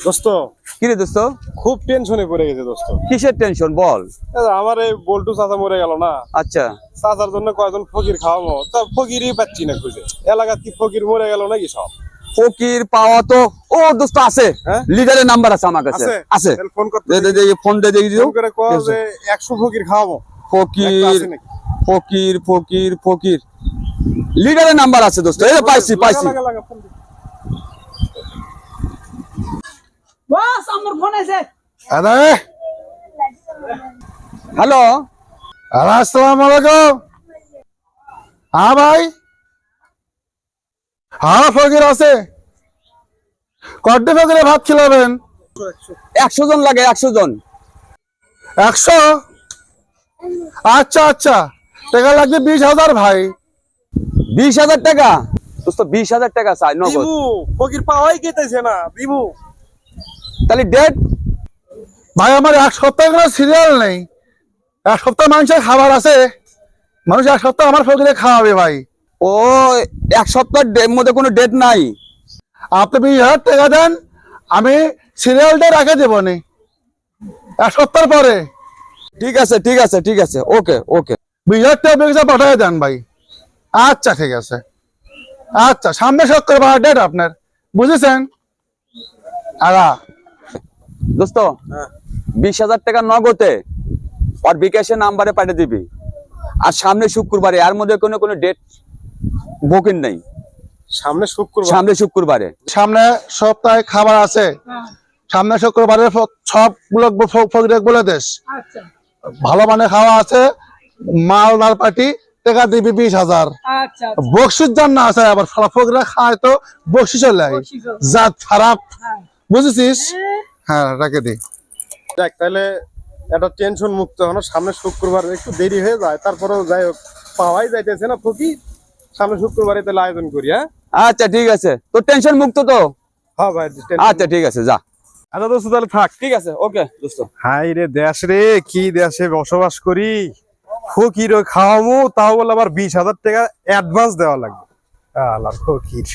দোস্ত কি রে দোস্ত? খুব টেনশনে পড়ে গেছে দোস্ত। কিসের টেনশন বল? আমার এই বল্টু চাচা মরে গেল না, আচ্ছা, চাচার জন্য কয়জন ফকির খাওয়াবো, তা ফকিরই পাচ্ছি না খুঁজে। এলাকার কি ফকির মরে গেল নাকি সব? ফকির পাওয়া তো ও দোস্ত আছে, হ্যাঁ? লিডারের নাম্বার আছে আমার কাছে। আছে, তাহলে ফোন করতে ফোন দে দেখি দিও। ফোন করে কও যে 100 ফকির খাওয়াবো। একটা ফকির আছে নাকি? ফকির ফকির ফকির লিডারের নাম্বার আছে দোস্ত। এই পাইছি পাইছি। লাগা, লাগা, ফোন দে। বস আমার ফোন আছে। আরে হ্যালো, আসসালামু আলাইকুম। হ্যাঁ ভাই, হ্যাঁ ফকির আছে। কয়টা ফকিরে ভাত খিলাবেন? 100 জন লাগে, 100 জন। 100? আচ্ছা আচ্ছা, টাকা লাগবে 20,000 ভাই। 20,000 টাকা দোস্ত, 20,000 টাকা চাই নগদ। দিমু, ফকির পাওয়াই গেতেছে না, দিমু। তাহলে ডেট? ভাই আমার 1 সপ্তাহ কোনো সিরিয়াল নেই। 1 সপ্তাহ মানুষের খাবার আছে, মানুষ 1 সপ্তাহ আমার ফকিরে খাওয়াবে ভাই। ও 1 সপ্তাহের মধ্যে কোনো ডেট নাই? আপনি 20,000 টাকা দেন, আমি সিরিয়ালটা রেখে দেবো নি 1 সপ্তাহ পরে। ঠিক আছে ঠিক আছে ঠিক আছে, ওকে ওকে। 20,000 টাকা বেগেছে পাঠিয়ে দেন ভাই। আচ্ছা ঠিক আছে, আচ্ছা সামনে শুক্রবার ডেট আপনার, বুঝেছেন? দোস্ত, 20,000 টাকা নগদে আর বিকাশের নাম্বারে পাঠিয়ে দিবি। আর সামনে শুক্রবারে, এর মধ্যে কোনো কোনো ডেট বুকিং নেই। সামনে শুক্রবার, সামনে শুক্রবারে। সামনে সপ্তাহে খাবার আছে, সামনে শুক্রবারে সবগুলো ফকিরে বলে দেশ আচ্ছা ভালো মানে খাওয়া আছে, মালদার পার্টি টাকা দিবি 20,000। আচ্ছা বকশিস জান না আছে, আবার ফকিরা খায় তো বকশিস চলে যায়, জাত খারাপ, বুঝেছিস? হ্যাঁ রেখে দি। দেখ তাহলে একটা টেনশন মুক্ত হলো। সামনে শুক্রবার একটু দেরি হয়ে যায়, তারপরেও যাই হোক পাওয়াই যাইতেছে না ফকির। সামনে শুক্রবারে তাহলে আয়োজন করি। হ্যাঁ আচ্ছা ঠিক আছে, তোর টেনশন মুক্ত তো? হ্যাঁ ভাই, আচ্ছা ঠিক আছে, যা। আচ্ছা দোস্ত তাহলে থাক। ঠিক আছে, ওকে দোস্ত। হাই রে দেশ রে, কি দেশে বসবাস করি। ফকির খাওয়ামু, তাও বলে আবার 20,000 টাকা অ্যাডভান্স দেওয়া লাগবে। আল্লাহ ফকির।